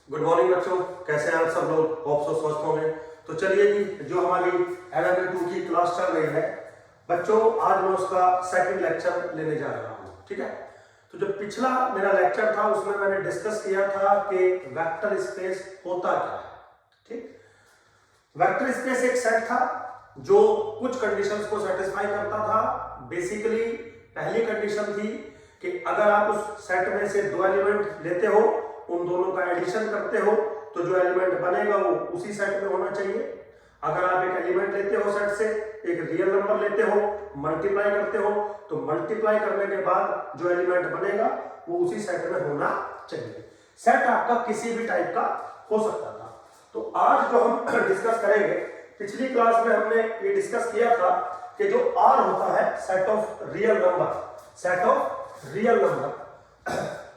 Good morning बच्चों, कैसे हैं आप सब लोग? होप सो स्वस्थ होंगे। तो चलिए जी, जो हमारी LME2 की क्लास चल रही है बच्चों, आज मैं उसका सेकंड लेक्चर लेने जा रहा हूँ। ठीक है, तो जो पिछला मेरा लेक्चर था उसमें मैंने डिस्कस किया था कि वेक्टर स्पेस होता क्या है। ठीक, वेक्टर स्पेस एक सेट था जो कुछ कंडीशंस को सेटिस्फाई करता था। बेसिकली पहली कंडीशन थी कि अगर आप उस सेट में से दो एलिमेंट लेते हो, उन दोनों का एडिशन करते हो, तो जो एलिमेंट बनेगा वो उसी सेट में होना चाहिए। अगर आप एक एलिमेंट लेते हो सेट से, एक रियल नंबर लेते हो, मल्टीप्लाई करते हो, तो मल्टीप्लाई करने के बाद जो एलिमेंट बनेगा वो उसी सेट में होना चाहिए। सेट आपका किसी भी टाइप का हो सकता था। तो आज जो हम डिस्कस करेंगे, पिछली क्लास में हमने ये डिस्कस किया था कि जो R होता है set of real number, set of real number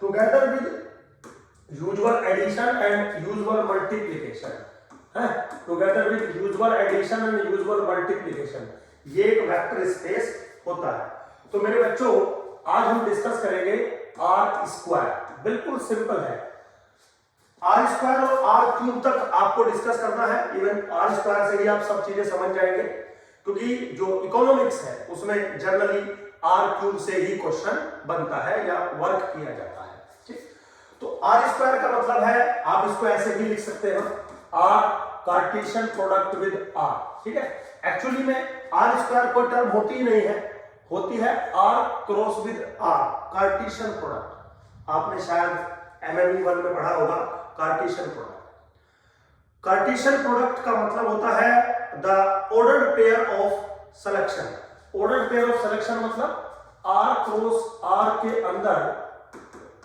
together with usual addition and usual multiplication है, together with usual addition and usual multiplication, ये एक वेक्टर स्पेस होता है। तो मेरे बच्चों, आज हम डिस्कस करेंगे R स्क्वायर। बिल्कुल सिंपल है, R स्क्वायर और R क्यूब तक आपको डिस्कस करना है। इवन R स्क्वायर से ही आप सब चीजें समझ जाएंगे, क्योंकि जो इकोनॉमिक्स है उसमें जनरली R क्यूब से ही क्वेश्चन बनता है या वर्क किया जाता है। ठीक, तो R स्क्वायर का मतलब है, आप इसको ऐसे भी लिख सकते हो, R Cartesian product with R। ठीक है, एक्चुअली में R स्क्वायर कोई टर्म होती ही नहीं है, होती है R cross with R, Cartesian product. आपने शायद MME 1 में पढ़ा होगा कार्टेशियन प्रोडक्ट। कार्टेशियन प्रोडक्ट का मतलब होता है the ordered pair of selection. Ordered pair of selection मतलब R क्रॉस R के अंदर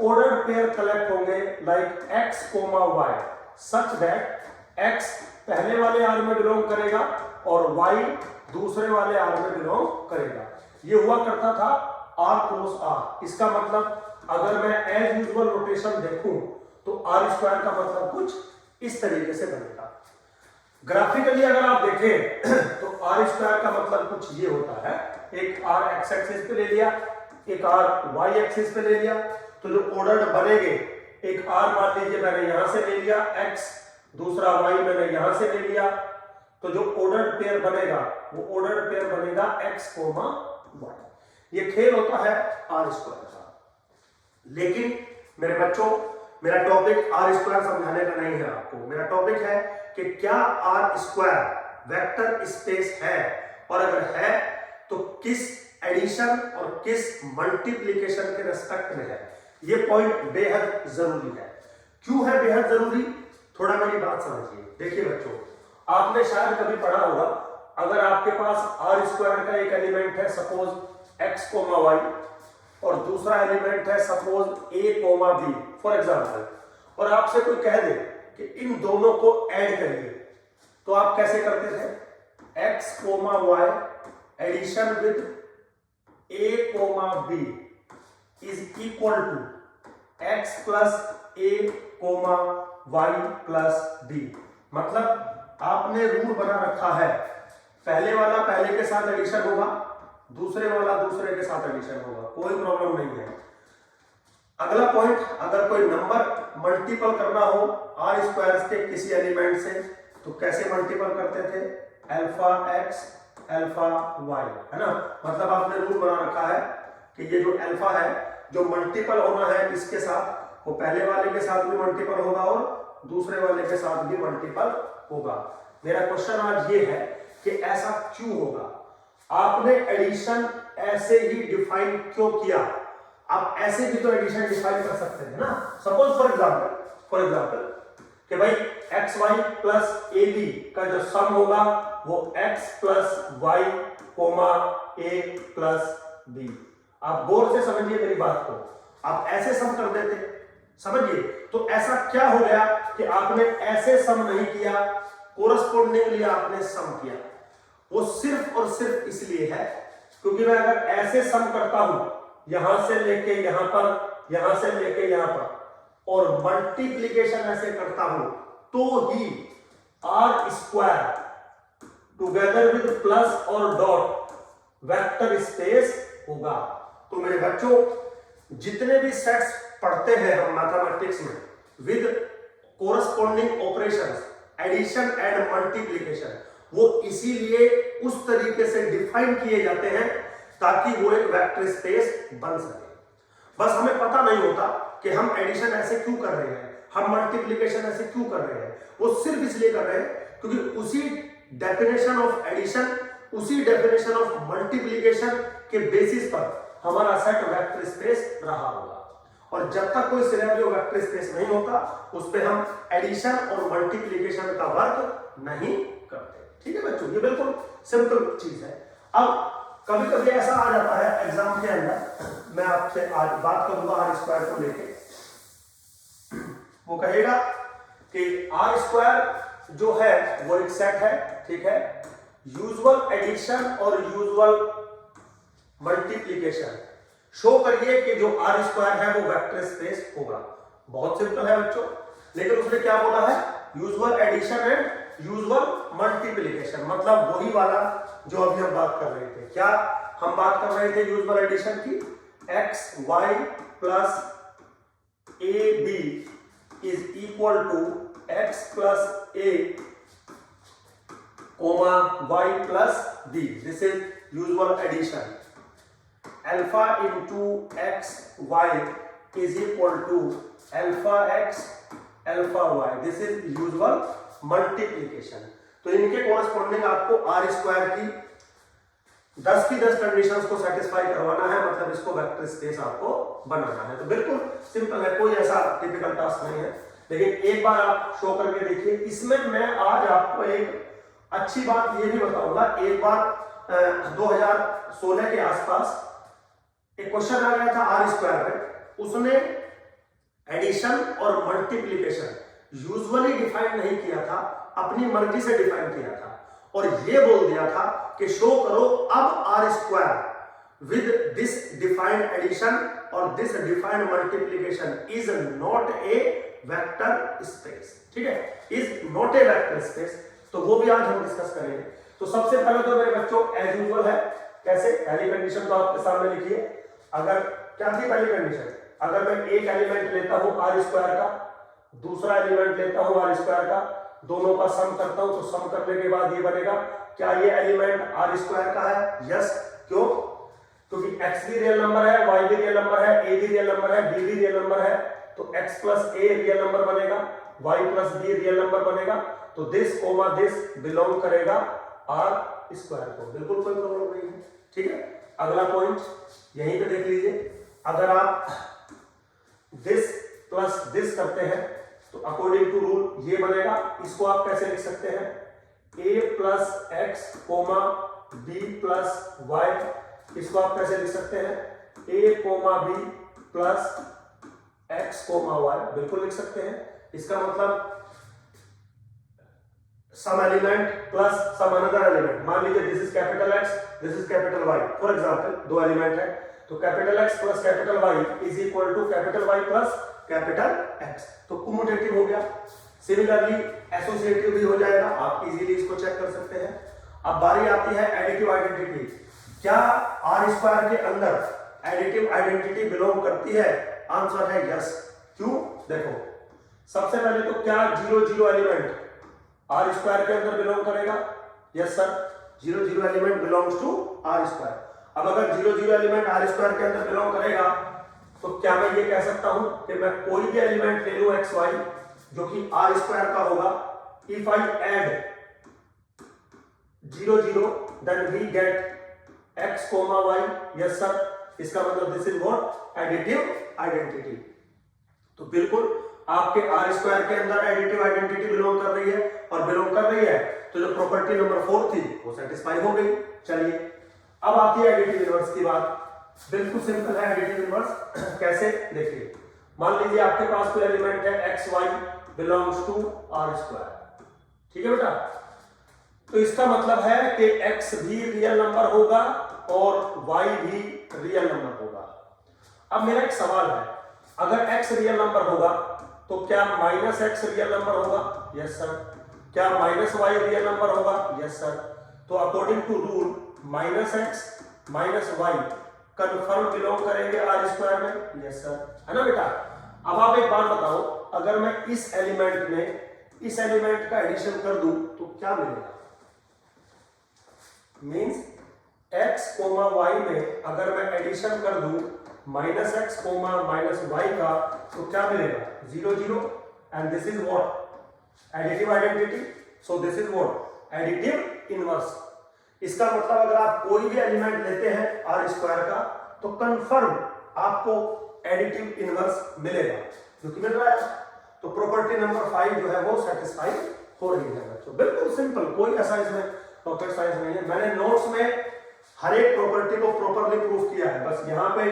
ऑर्डर्ड पेयर कलेक्ट होंगे like x, y such that x पहले वाले R में बिलोंग करेगा और y दूसरे वाले R में बिलोंग करेगा। ये हुआ करता था R क्रॉस R। इसका मतलब अगर मैं एज यूजुअल रोटेशन देखूं तो R स्क्वायर का मतलब कुछ इस तरीके से बनेगा। ग्राफिकली अगर आप देखें तो R स्क्वायर का मतलब कुछ ये होता है, एक R x एक्सिस पे ले लिया, एक R y एक्सिस पे ले लिया, तो जो ऑर्डर बनेंगे, एक R मान लीजिए मैंने यहां से ले लिया x, दूसरा y मैंने यहां से ले लिया, तो जो ऑर्डर्ड पेयर बनेगा वो ऑर्डर्ड पेयर बनेगा x, y। ये खेल होता है R स्क्वायर का। लेकिन मेरे बच्चों, मेरा टॉपिक R स्क्वायर समझाने का नहीं है आपको। मेरा टॉपिक है कि क्या R स्क्वायर वेक्टर स्पेस है, और अगर है तो किस एडिशन और किस मल्टीप्लिकेशन के रेस्पेक्ट में है। ये पॉइंट बेहद जरूरी है। क्यों है बेहद जरूरी, थोड़ा मेरी बात समझिए। देखिए बच्चों, आपने शायद कभी पढ़ा होगा, अगर आपके पास R स्क्वायर का एक एलिमेंट है सपोज x, y, और दूसरा एलिमेंट है suppose a, b for example, और आपसे कोई कह दे कि इन दोनों को ऐड करिए, तो आप कैसे करते थे? x, y addition with a, b is equal to x plus a, y plus b। मतलब आपने रूल बना रखा है, पहले वाला पहले के साथ एडिशन होगा, दूसरे वाला दूसरे के साथ एडिशन होगा, कोई प्रॉब्लम नहीं है। अगला पॉइंट, अगर कोई नंबर मल्टीपल करना हो R स्क्वायर के किसी एलिमेंट से, तो कैसे मल्टीपल करते थे? अल्फा x अल्फा y, है ना। मतलब आपने रूल बना रखा है कि ये जो अल्फा है, जो मल्टीपल होना है इसके साथ, वो पहले वाले के साथ भी मल्टीपल होगा और दूसरे वाले के साथ भी मल्टीपल होगा। मेरा क्वेश्चन आज ये है कि ऐसा क्यों होगा? आपने एडिशन ऐसे ही डिफाइन क्यों किया? आप ऐसे भी तो एडिशन डिफाइन कर सकते हैं ना। सपोज फॉर एग्जांपल कि भाई xy प्लस ab का जो सम होगा वो x plus y, a plus b। आप गौर से समझिए मेरी बात को, आप ऐसे सम कर देते, समझिए। तो ऐसा क्या हो गया कि आपने ऐसे सम नहीं किया, कोरस्पोंडिंगली आपने सम किया। वो सिर्फ और सिर्फ इसलिए है क्योंकि मैं अगर ऐसे सम करता हूं, यहां से लेके यहां पर, यहां से लेके यहां पर, और मल्टीप्लिकेशन ऐसे करता हूं, तो ही R square together with plus और डॉट वेक्टर स्पेस होगा। तो मेरे बच्चों, जितने भी सेट्स पढ़ते हैं हम मैथमेटिक्स में with corresponding operations, addition and multiplication, वो इसीलिए उस तरीके से डिफाइन किए जाते हैं ताकि वो एक वेक्टर स्पेस बन सके। बस हमें पता नहीं होता कि हम एडिशन ऐसे क्यों कर रहे हैं, हम मल्टीप्लिकेशन ऐसे क्यों कर रहे हैं, वो सिर्फ इसलिए कर रहे हैं क्योंकि उसी डेफिनेशन ऑफ एडिशन, उसी डेफिनेशन ऑफ मल्टीप्लिकेशन के बेसिस पर हमारा सेट वेक्टर स्पेस रहा होगा। और जब तक कोई सिनेरियो वेक्टर स्पेस नहीं होता उस पे हम एडिशन और मल्टीप्लिकेशन का वर्क नहीं करते। ठीक है बच्चों, ये बिल्कुल सिंपल चीज है। अब कभी कभी ऐसा आ जाता है एग्जाम के अंदर, मैं आपसे आज बात करूंगा आर स्क्वायर को लेके, वो कहेगा कि आर स्क्वायर जो है वो एक सेट है, ठीक है, यूजुअल एडिशन और यूजुअल मल्टीप्लिकेशन शो करिए कि जो आर स्क्वायर है वो वेक्टर स्पेस होगा। बहुत सिंपल है बच्चों, लेकिन उसने क्या बोला है, usual addition and usual multiplication, मतलब वही वाला जो अभी हम बात कर रहे थे। क्या हम बात कर रहे थे यूजुअल एडिशन की, x y plus a b is equal to x plus a comma y plus b, this is usual addition. Alpha into x y is equal to alpha x alpha y, this is usual multiplication. तो इनके corresponding आपको are square की 10 की 10 conditions को satisfy करवाना है, मतलब इसको वेक्टर स्पेस आपको बनाना है। तो बिल्कुल सिंपल है, कोई ऐसा टिपिकल टास्क नहीं है, लेकिन एक बार आप शो करके देखिए। इसमें मैं आज आपको एक अच्छी बात ये भी बताऊंगा, एक बार 2016 के आसपास एक क्वेश्चन आ गया था आर स्क्वायर में, उसने एडिशन और मल्टीप्लिकेशन यूजुअली डिफाइन नहीं किया था, अपनी मर्जी से डिफाइन किया था और ये बोल दिया था कि शो करो अब R square with this defined addition और this defined multiplication is not a vector space. ठीक है, is not a vector space. तो वो भी आज हम डिस्कस करेंगे। तो सबसे पहले तो मेरे बच्चों एज यूजुअल है, कैसे, पहली कंडीशन तो आपके सामने लिखिए। अगर क्या थी पहली कंडीशन, अगर मैं एक एलिमेंट लेता हूं आर स्क्वायर का, दूसरा एलिमेंट लेता हूं आर स्क्वायर का, दोनों का सम करता हूं, तो सम करने के बाद ये बनेगा, क्या ये एलिमेंट आर स्क्वायर का है? यस। क्यों? क्योंकि x भी रियल नंबर है, y भी रियल नंबर है, a भी रियल नंबर है, b भी रियल नंबर है, तो x plus a real number बनेगा, y plus b real number बनेगा, तो दिस कोमा दिस बिलोंग करेगा आर स्क्वायर को। बिल्कुल कोई प्रॉब्लम नहीं है। ठीक है, अगला पॉइंट यहीं पे देख लीजिए। अगर आप दिस प्लस दिस करते हैं तो अकॉर्डिंग टू रूल ये बनेगा। इसको आप कैसे लिख सकते हैं, a plus x comma b plus y, इसको आप कैसे लिख सकते हैं, a comma b plus x comma y, बिल्कुल लिख सकते हैं। इसका मतलब some element plus some another element. मान लीजिए this is capital X, this is capital Y, for example दो एलिमेंट है, तो capital X plus capital Y is equal to capital Y plus capital X, तो कम्यूटेटिव हो गया। Similarly associative भी हो जाएगा, आप इजीली इसको चेक कर सकते हैं। अब बारी आती है एडिटिव आइडेंटिटी। क्या आर स्क्वायर के अंदर एडिटिव आइडेंटिटी बिलोंग करती है? आंसर है यस। क्यों? देखो, सबसे पहले तो क्या 0 0 एलिमेंट आर स्क्वायर के अंदर बिलोंग करेगा? Yes sir, 0 0 element belongs to R square. अब अगर 0 0 एलिमेंट आर स्क्वायर के अंदर बिलोंग करेगा तो क्या मैं ये कह सकता हूं कि मैं कोई भी एलिमेंट ले लूं एक्स वाई जो कि आर स्क्वायर का होगा, if I add 0 0 then we get x comma y. Yes sir, इसका मतलब this is what, additive identity. तो बिल्कुल आपके आर स्क्वायर के अंदर एडिटिव आइडेंटिटी बिलोंग कर रही है, और बिलोंग कर रही है तो जो प्रॉपर्टी नंबर 4 थी वो सेटिस्फाई हो गई। चलिए अब आती है एडिटिव इनवर्स की बात। बिल्कुल सिंपल है एडिटिव इनवर्स। कैसे? देखिए, मान लीजिए आपके पास कोई एलिमेंट है x y belongs to R square. ठीक है बेटा, तो इसका मतलब है कि x भी रियल नंबर होगा और y भी रियल नंबर होगा। अब मेरा एक सवाल है, अगर x रियल नंबर होगा तो क्या माइनस एक्स रियल नंबर होगा? Yes sir. क्या माइनस वाई रियल नंबर होगा? Yes sir. तो according to rule minus X minus Y confirm belong करेंगे आर स्क्वायर में। यस सर, है ना बेटा। अब आप एक बात बताओ, अगर मैं इस एलिमेंट में इस एलिमेंट का एडिशन कर दूं तो क्या मिलेगा? मींस x, y में अगर मैं एडिशन कर दूं -x, -y का, तो क्या मिलेगा? 0 0, and this is what? Additive identity. So this is what? Additive inverse. इसका मतलब अगर आप कोई भी एलिमेंट लेते हैं आर स्क्वायर का, तो कंफर्म आपको एडिटिव इनवर्स मिलेगा, जो कि मिल रहा है। तो प्रॉपर्टी नंबर 5 जो है वो सेटिस्फाई हो रही है बच्चों। बिल्कुल सिंपल, कोई ऐसा इसमें रॉकेट साइंस नहीं है। मैंने नोट्स में हर एक प्रॉपर्टी को प्रॉपरली प्रूफ किया है, बस यहाँ पे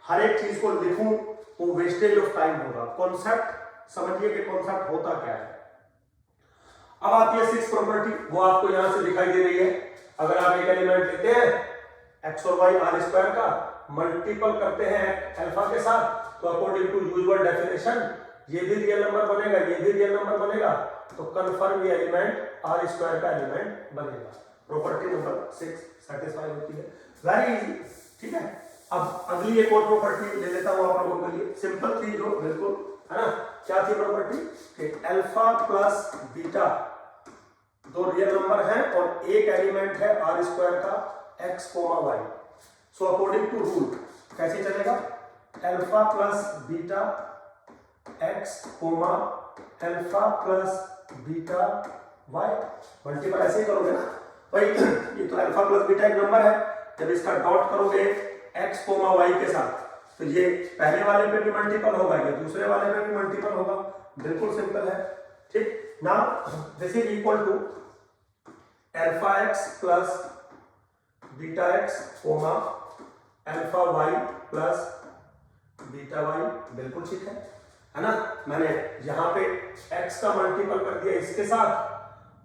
हर एक चीज को लिखूं वो वेस्टेज ऑफ टाइम होगा। कॉन्सेप्ट समझिए कि कॉन्सेप्ट होता क्या है। अब आती है 6 प्रॉपर्टी, वो आपको यहां से दिखाई दे रही है। अगर आप एक एलिमेंट लेते हैं x और y आर स्क्वायर का, मल्टीपल करते हैं अल्फा के साथ, तो अकॉर्डिंग टू यूजुअल डेफिनेशन ये भी रियल नंबर बनेगा, ये भी रियल नंबर बनेगा, तो कंफर्म ये एलिमेंट आर स्क्वायर का एलिमेंट बनेगा। प्रॉपर्टी नंबर 6 सेटिस्फाई होती है। वेरी इजी, ठीक है। अब अगली एक और प्रॉपर्टी ले लेता हूं आप लोगों के लिए, सिंपल थी जो, बिल्कुल, है ना। क्या थी प्रॉपर्टी? कि अल्फा प्लस बीटा दो रियल नंबर हैं और एक एलिमेंट है आर स्क्वायर का x, y। So according to rule कैसे चलेगा? Alpha plus beta x, alpha plus beta y। Multiple ऐसे ही करोगे ना भाई। ये तो अल्फा प्लस बीटा एक नंबर है, जब इसका डॉट करोगे x, y के साथ, तो ये पहले वाले पे भी मल्टीपल होगा, ये दूसरे वाले पे भी मल्टीपल होगा। बिल्कुल सिंपल है, ठीक। Now this is equal to alpha x plus beta x, alpha y plus beta y। बिल्कुल ठीक है ना। मैंने यहाँ पे x का मल्टीपल कर दिया इसके साथ,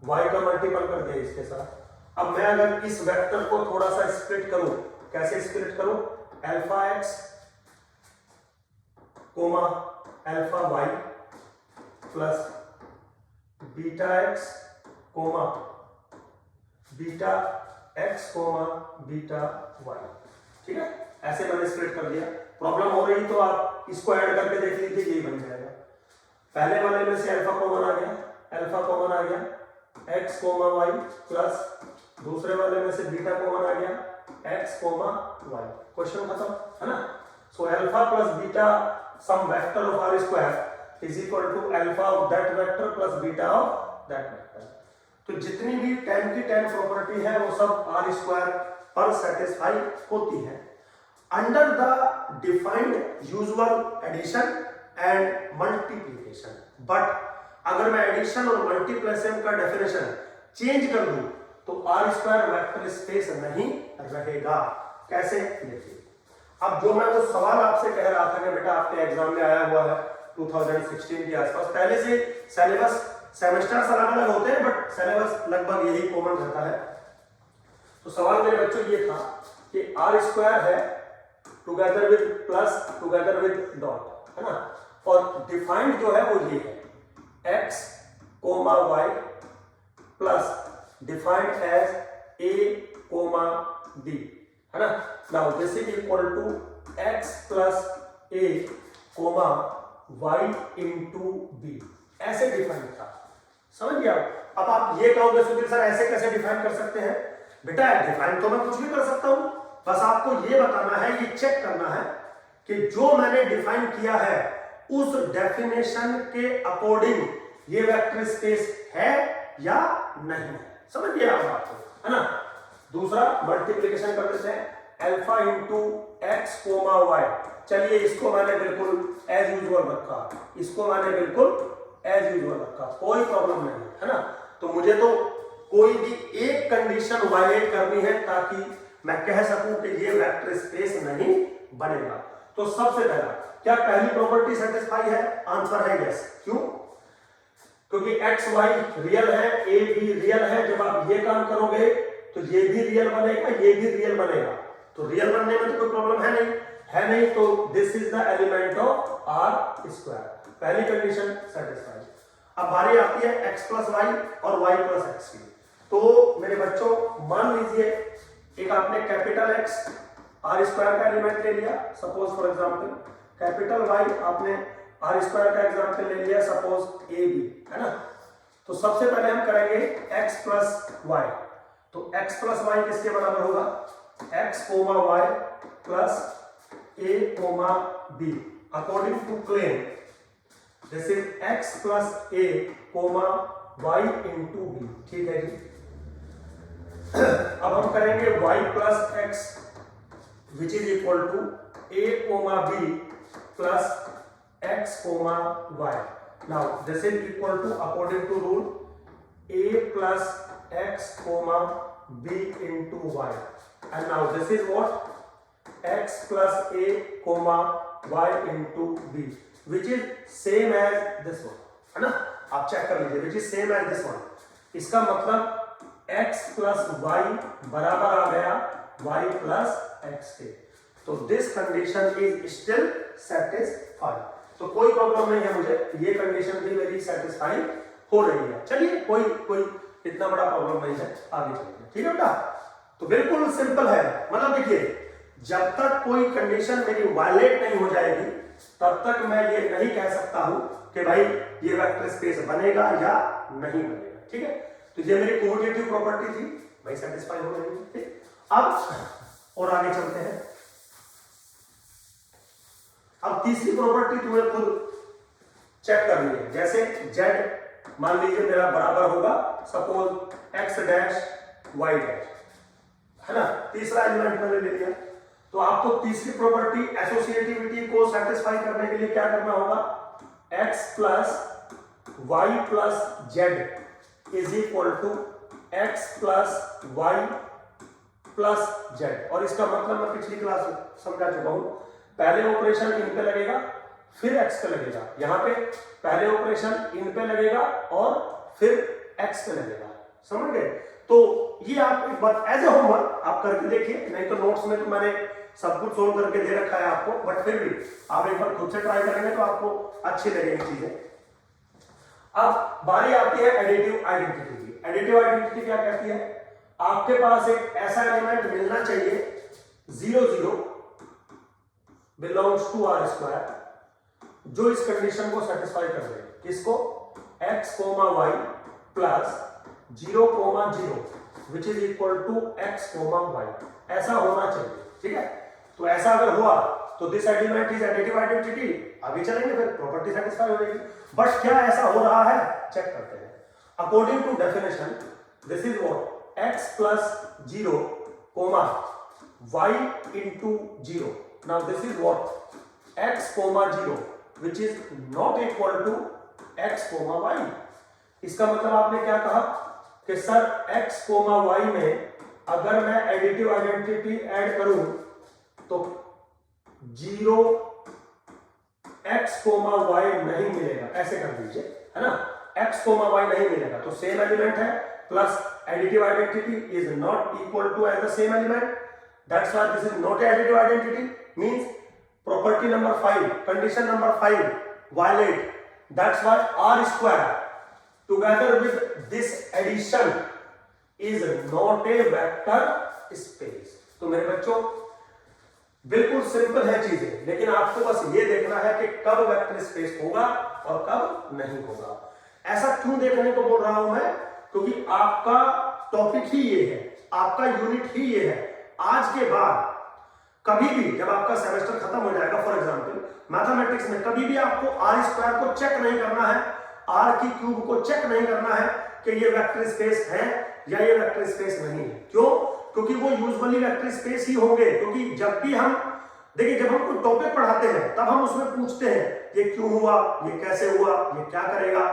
y का मल्टीपल कर दिया इसके साथ। अब मैं अगर इस वेक्टर को थोड़ा सा स्प्लिट करूं, कैसे स्प्लिट करूं? Alpha x, alpha y plus beta x, beta x, beta y। ठीक है, ऐसे मैंने स्प्लिट कर दिया। प्रॉब्लम हो रही तो आप इसको ऐड करके देख लीजिए, यही बन जाएगा। पहले वाले में से अल्फा कॉमन आ गया, अल्फा कॉमन आ गया, x, y प्लस दूसरे वाले में से बीटा कॉमन आ गया, x, y। क्वेश्चन खत्म, है ना। So alpha plus beta some vector of R square is equal to alpha of that vector plus beta of that vector. तो जितनी भी 10 की 10 प्रॉपर्टी है वो सब आर स्क्वायर पर सेटिस्फाई होती है under the defined usual addition and multiplication. But अगर मैं एडिशन और मल्टीप्लिकेशन का डेफिनेशन चेंज कर दूं तो आर स्क्वायर वेक्टर स्पेस नहीं रहेगा। कैसे? देखिए, अब जो मैं वो सवाल आपसे कह रहा था कि बेटा आपके एग्जाम में आया हुआ है 2016 के आसपास, पहले से सिलेबस सेमेस्टर्स अलग अलग होते हैं बट सिलेबस लगभग यही कॉमन रहता है। तो सवाल मेरे बच्चों ये था कि आर स्क्वायर है together with plus together with dot, है ना, और डिफाइंड जो है वो ये है x, y plus defined as a, b, है ना। Now this is equal to x plus a, y into b। ऐसे डिफाइन था, समझ गया। अब आप ये कहोगे सुधीर सर ऐसे कैसे डिफाइन कर सकते हैं? बेटा डिफाइन तो मैं कुछ भी कर सकता हूं, बस आपको ये बताना है, ये चेक करना है कि जो मैंने डिफाइन किया है उस डेफिनेशन के अकॉर्डिंग ये वेक्टर स्पेस है या नहीं है। समझ गया आप बात को, है ना। दूसरा मल्टीप्लिकेशन कर देते हैं, अल्फा इंटू x, y। चलिए इसको मैंने बिल्कुल एज यूजुअल रखा, इसको मैंने बिल्कुल एज यूजुअल रखा, कोई प्रॉब्लम नहीं है ना। तो मुझे तो कोई भी एक कंडीशन वायलेट करनी है ताकि मैं कह सकूं कि ये वेक्टर स्पेस नहीं बनेगा। तो सबसे पहला, क्या पहली प्रॉपर्टी सेटिस्फाई है? आंसर है यस। क्यों? क्योंकि x, y रियल है, a भी रियल है। जब आप ये काम करोगे तो ये भी रियल बनेगा, ये भी रियल बनेगा, तो रियल बनने में तो कोई प्रॉब्लम है नहीं, तो this is the element of R square. पहली कंडीशन सेटिस्फाई। अब बारी आती है x प्लस वाई और y प्लस एक्स की। तो मेरे बच्चों मान लीजिए एक आपने कैपिटल X आर स्क्वायर का एलिमेंट ले लिया, suppose for example capital Y आपने आर स्क्वायर का एग्जाम्पल ले लिया, सपोज ए बी है ना। तो सबसे पहले हम करेंगे x प्लस वाई। तो x प्लस वाई किसके बराबर होगा, x comma y plus a comma b according to claim this is x plus a comma y into b। ठीक है जी। अब हम करेंगे y plus x which is equal to a comma b plus x comma y। Now this is equal to according to rule a plus x comma b into y, and now this is what x plus a comma y into b which is same as this one है ना। आप check कर लीजिए which is same as this one। इसका मतलब x plus y बराबर आ गया y plus x के। तो this condition is still satisfied। तो कोई प्रॉब्लम नहीं है मुझे, ये कंडीशन भी मेरी सेटिस्फाई हो रही है। चलिए कोई इतना बड़ा प्रॉब्लम नहीं है, आगे चलिए। ठीक है बेटा, तो बिल्कुल सिंपल है। मतलब देखिए, जब तक कोई कंडीशन मेरी वायलेट नहीं हो जाएगी तब तक मैं ये नहीं कह सकता हूं कि भाई ये वेक्टर स्पेस बनेगा या नहीं बनेगा। ठीक है, तो ये मेरी कोऑर्डिनेटिव प्रॉपर्टी थी, भाई सेटिस्फाई हो रही है। अब और आगे चलते हैं। अब तीसरी प्रॉपर्टी तुम्हें खुद चेक करनी है। जैसे z मान लीजिए मेरा बराबर होगा suppose x dash y dash है ना, तीसरा एलिमेंट मैंने ले लिया। तो आपको तीसरी प्रॉपर्टी एसोसिएटिविटी को सेटिस्फाई करने के लिए क्या करना होगा, x plus y plus z is equal to x plus y plus z. और इसका मतलब मैं पिछली क्लास में समझा चुका हूं, पहले ऑपरेशन इन पे लगेगा फिर x पे लगेगा। यहां पे पहले ऑपरेशन इन पे लगेगा और फिर x पे लगेगा, समझ गए। तो ये आप एक बार एज ए होमवर्क आप करके देखिए, नहीं तो नोट्स में तो मैंने सब कुछ सोल्व करके दे रखा है आपको, बट फिर भी आप एक बार खुद से ट्राई करेंगे तो आपको अच्छी लगेगी चीजें। अब बारी आती है एडिटिव आइडेंटिटी की। एडिटिव आइडेंटिटी क्या कहती है, आपके पास एक ऐसा एलिमेंट मिलना चाहिए 0 0 बिलोंग्स टू आर स्क्वायर जो इस कंडीशन को सेटिस्फाई कर दे। किसको, x comma y plus 0 comma 0 which is equal to x comma y, ऐसा होना चाहिए। ठीक है, तो ऐसा अगर हुआ तो this element is additive identity. आगे चलेंगे फिर प्रॉपर्टी सेटिस्फाई हो जाएगी। बट क्या ऐसा हो रहा है, चेक करते हैं। According to definition this is what x plus 0 comma y into 0। Now this is what x comma 0 which is not equal to x comma y। इसका मतलब आपने क्या कहा कि सर x comma y में अगर मैं एडिटिव आइडेंटिटी ऐड करूं तो 0 x comma y नहीं मिलेगा, ऐसे कर दीजिए है ना। x comma y नहीं मिलेगा तो सेम एलिमेंट है plus additive identity is not equal to as the same element, that's why this is not additive identity. Means property number 5, condition number 5 violate. That's why R square together with this addition is not a vector space। तो मेरे बच्चों बिल्कुल simple है चीजें, लेकिन आपको बस ये देखना है कि कब वेक्टर स्पेस होगा और कब नहीं होगा। ऐसा क्यों देखने को बोल रहा हूं मैं, क्योंकि आपका टॉपिक ही ये है, आपका यूनिट ही ये है। आज के बाद कभी भी जब आपका सेमेस्टर खत्म हो जाएगा, फॉर एग्जांपल मैथमेटिक्स में, कभी भी आपको आर स्क्वायर को चेक नहीं करना है, आर की क्यूब को चेक नहीं करना है कि ये वेक्टर स्पेस है या ये वेक्टर स्पेस नहीं है। क्यों, क्योंकि वो यूजुअली वेक्टर स्पेस ही होंगे। क्योंकि जब भी हम देखिए, जब हम कोई टॉपिक पढ़ाते हैं तब हम उसमें पूछते हैं ये क्यों हुआ, ये कैसे हुआ, ये क्या करेगा।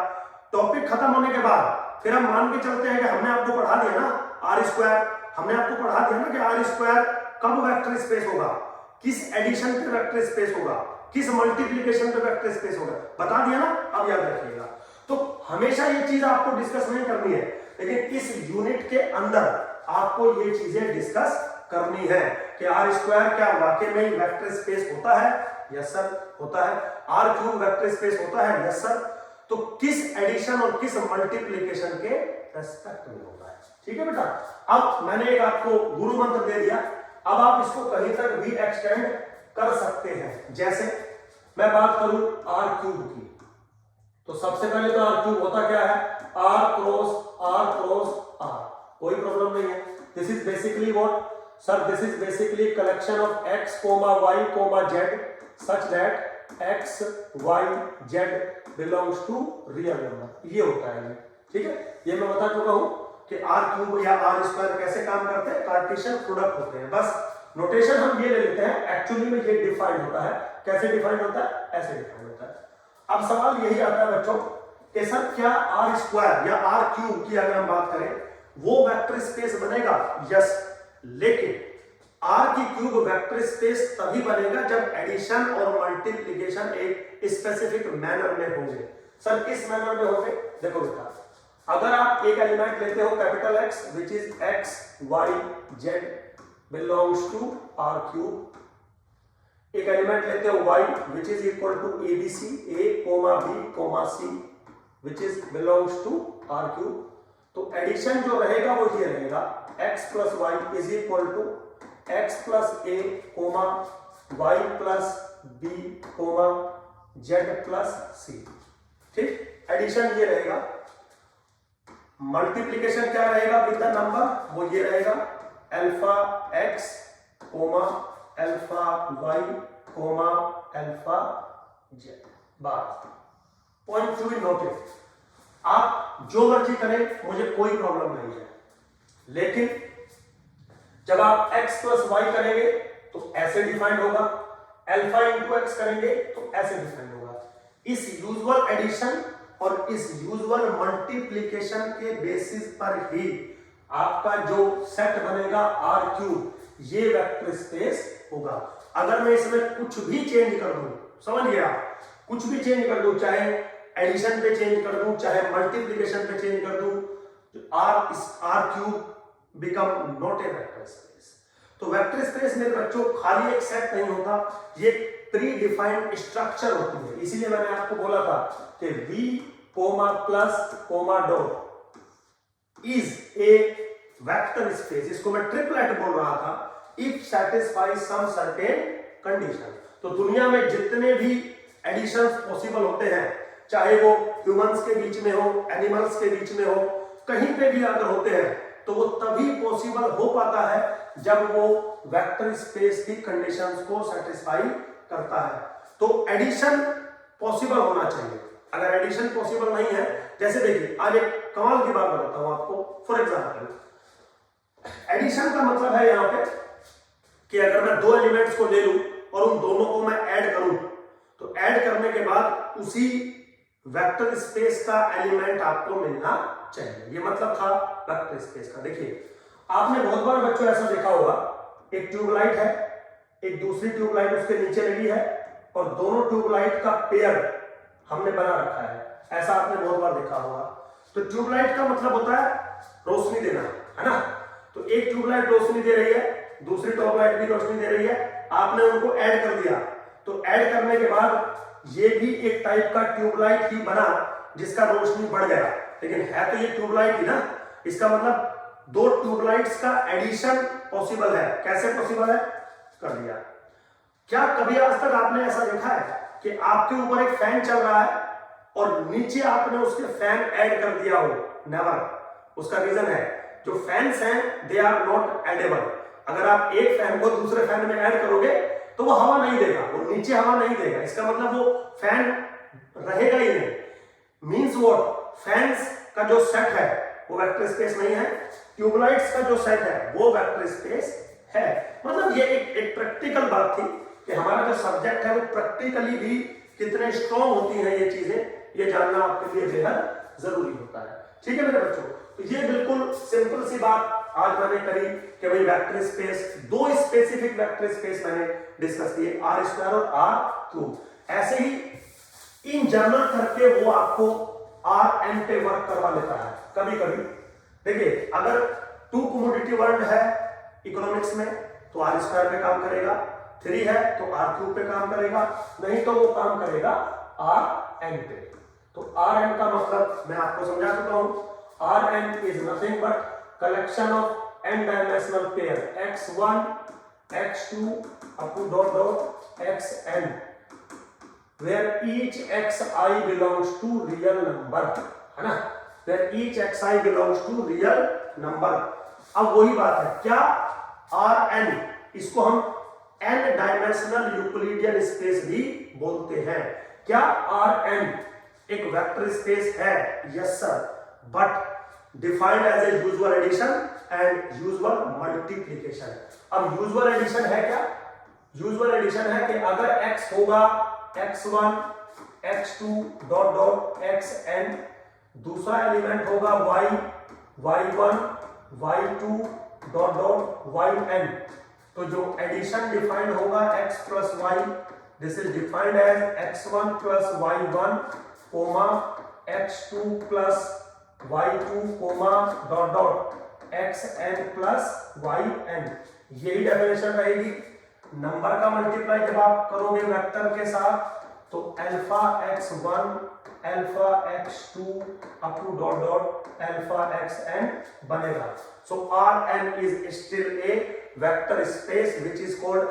टॉपिक खत्म होने के बाद फिर हम मान के चलते हैं कि हमने आपको पढ़ा दिया ना आर स्क्वायर, हमने आपको पढ़ा दिया ना कि आर स्क्वायर कब वेक्टर स्पेस होगा, किस एडिशन पे वेक्टर स्पेस होगा, किस मल्टीप्लिकेशन पे वेक्टर स्पेस होगा, बता दिया ना। अब याद रखिएगा, तो हमेशा ये चीज आपको डिस्कस नहीं करनी है, लेकिन इस यूनिट के अंदर आपको ये चीजें डिस्कस करनी है कि आर स्क्वायर क्या वाकई में वेक्टर स्पेस होता है, यस सर होता है। आर क्यूब वेक्टर स्पेस होता है, यस सर। तो किस एडिशन और किस मल्टीप्लिकेशन के रेस्पेक्ट में होता है। ठीक है बेटा, अब मैंने एक आपको गुरु मंत्र दे दिया, अब आप इसको कहीं तक भी एक्सटेंड कर सकते हैं। जैसे मैं बात करूं आर क्यूब की, तो सबसे पहले तो आर क्यूब होता क्या है, आर क्रॉस आर, कोई प्रॉब्लम नहीं है। This is basically what sir, this is basically collection of x, y, z such that x, y, z belongs to real number, ये होता है। ठीक है, ये मैं बता चुका हूं कि आर क्यूब या आर स्क्वायर कैसे काम करते हैं, कार्टेशियन प्रोडक्ट होते हैं। बस नोटेशन हम ये ले लेते हैं, एक्चुअली में ये डिफाइंड होता है। कैसे डिफाइंड होता है, ऐसे डिफाइंड होता है। अब सवाल यही आता है बच्चों कि सर क्या आर स्क्वायर या आर क्यूब की अगर हम बात करें वो वेक्टर स्पेस बनेगा? यस, लेकिन आर की क्यूब वेक्टर स्पेस तभी बनेगा जब एडिशन और मल्टीप्लिकेशन एक स्पेसिफिक मैनर में होंगे। सर किस मैनर में होंगे? देखो बेटा, अगर आप एक एलिमेंट लेते हो capital X which is x, y, z belongs to R cube, एक एलिमेंट लेते हो y which is equal to ABC, a, b, c which is belongs to R cube, तो एडिशन जो रहेगा वो ये रहेगा x plus y is equal to x plus a, y plus b, z plus c। ठीक, addition ये रहेगा। Multiplication क्या रहेगा विद द नंबर, वो ये रहेगा alpha x, alpha y, alpha z। बात पॉइंट टू नोटेड, आप जो मर्जी करें मुझे कोई प्रॉब्लम नहीं है, लेकिन जब आप x प्लस वाई करेंगे तो ऐसे डिफाइंड होगा, अल्फा इंटू एक्स करेंगे तो ऐसे डिफाइंड होगा। इस यूजुअल एडिशन और इस यूजुअल मल्टीप्लिकेशन के बेसिस पर ही आपका जो सेट बनेगा आर क्यूब, ये वेक्टर स्पेस होगा। अगर मैं इसमें कुछ भी चेंज कर दूं, समझ गया, कुछ भी चेंज कर दूं, चाहे एडिशन पे चेंज कर दूं, चाहे मल्टीप्लिकेशन पे चेंज कर दूं, तो R cube become not a vector space. तो वेक्टर स्पेस मेरे बच्चों खाली एक सेट नहीं होता, ये प्री डिफाइंड स्ट्रक्चर होती है। इसीलिए मैंने आपको बोला था कि V, plus dot is a vector space, इसको मैं ट्रिपलेट बोल रहा था, if satisfy some certain condition. तो दुनिया में जितने भी एडिशंस पॉसिबल होते हैं, चाहे वो ह्यूमंस के बीच में हो, एनिमल्स के बीच में हो, कहीं पे भी अगर होते हैं तो वो तभी पॉसिबल हो पाता है जब वो वेक्टर स्पेस की कंडीशंस को सेटिस्फाई करता है। तो एडिशन पॉसिबल होना चाहिए। अगर एडिशन पॉसिबल नहीं है, जैसे देखिए आज एक कमाल की बात बताता हूं आपको। फॉर एग्जांपल, एडिशन का मतलब है यहां पे कि अगर मैं दो एलिमेंट्स को ले लूं और उन दोनों को मैं ऐड करूं, तो ऐड करने के बाद उसी वेक्टर स्पेस का एलिमेंट आपको मिलना चाहिए। ये मतलब था वेक्टर स्पेस का। देखिए, आपने बहुत बार बच्चों ऐसा देखा होगा, एक ट्यूबलाइट है, एक दूसरी ट्यूबलाइट उसके नीचे लगी है और दोनों ट्यूबलाइट का पेयर हमने बना रखा है। ऐसा आपने बहुत बार देखा होगा। तो ट्यूबलाइट का मतलब होता है रोशनी देना, है ना। तो एक ट्यूबलाइट रोशनी दे रही है, दूसरी ट्यूबलाइट भी रोशनी दे रही है, आपने उनको ऐड कर दिया। तो ऐड करने के बाद ये भी एक टाइप का ट्यूबलाइट ही बना जिसका रोशनी बढ़ गया, लेकिन है तो ये ट्यूबलाइट ही ना। इसका मतलब दो ट्यूबलाइट्स का एडिशन पॉसिबल है। कैसे पॉसिबल है? कर दिया। क्या कभी आज तक आपने ऐसा देखा है कि आपके ऊपर एक फैन चल रहा है और नीचे आपने उसके फैन ऐड कर दिया हो? नेवर। उसका रीजन है, जो फैंस हैं दे आर नॉट एडेबल। अगर आप एक फैन को दूसरे फैन में ऐड करोगे तो वो हवा नहीं देगा, वो नीचे हवा नहीं देगा। इसका मतलब वो फैन रहेगा ही नहीं। Means what? फैंस का जो सेट है वो वेक्टर स्पेस नहीं है, ट्यूबलाइट्स का जो सेट है वो वेक्टर स्पेस है। मतलब ये एक प्रैक्टिकल बात थी कि हमारा जो सब्जेक्ट है वो प्रैक्टिकली भी कितने स्ट्रॉन्ग होती हैं ये चीजें, ये जानना आपके लिए बेहद जरूरी होता है। ठीक है मेरे बच्चों, तो ये बिल्कुल सिंपल सी बात आज मैंने करी कि भाई वेक्टर स्पेस, दो स्पेसिफिक वेक्टर स्पेस मैंने डिस्कस किए, आर स्क्वायर और आर क्यूब। ऐसे ही इन जनरल करके वो आपको आर एन पे वर्क करवा लेता है कभी कभी। देखिए, अगर टू कमोडिटी वर्ड है इकोनॉमिक्स में तो आर स्क्वायर पे काम करेगा, 3 है तो आर क्यूब पे काम करेगा, नहीं तो वो काम करेगा आर एन पे। तो आर एन का मतलब मैं आपको समझा चुका हूं। R n is nothing but collection of n dimensional pair x1 x2 up to dot xn where each xi belongs to real number, है ना, where each xi belongs to real number। अब वही बात है, क्या Rn, इसको हम n dimensional Euclidean space भी बोलते हैं। क्या Rn एक वेक्टर स्पेस है? Yes sir, but defined as a usual addition and usual multiplication. अब यूजुअल एडिशन है क्या? यूजुअल एडिशन है कि अगर x होगा x1 x2 dot dot xn, दूसरा एलिमेंट होगा y y1 y2 dot dot yn, तो जो एडिशन डिफाइंड होगा x plus y, this is defined as x1 plus y1 comma x2 plus y2 comma dot dot xn plus yn। यही definition रहेगी। Number का multiply जब आप करोगे vector के साथ तो alpha x1 alpha x2 up to dot dot alpha xn बनेगा। So Rn is still A vector space which is called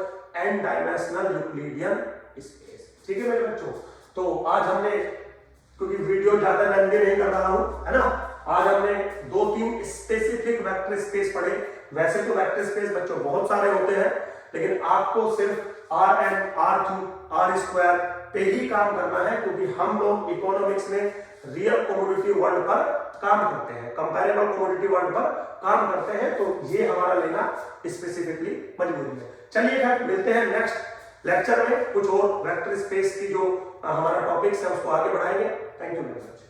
n dimensional Euclidean space. ठीक है मेरे बच्चों, तो आज हमने, क्योंकि वीडियो ज्यादा लंबी नहीं कर रहा हूं, है ना, आज हमने 2-3 स्पेसिफिक वेक्टर स्पेस पढ़े। वैसे तो वेक्टर स्पेस बच्चों बहुत सारे होते हैं, लेकिन आपको सिर्फ Rn, R3, R² पे ही काम करना है, क्योंकि हम लोग इकोनॉमिक्स में रियल कमोडिटी वर्ल्ड पर काम करते हैं, कंपैरेबल कमोडिटी वर्ल्ड पर काम करते हैं, तो ये हमारा लेना स्पेसिफिकली मजबूरी है। चलिए खैर, मिलते हैं नेक्स्ट लेक्चर में, कुछ और वेक्टर स्पेस की जो हमारा टॉपिक्स है उसको आगे बढ़ाएंगे। Thank you very much.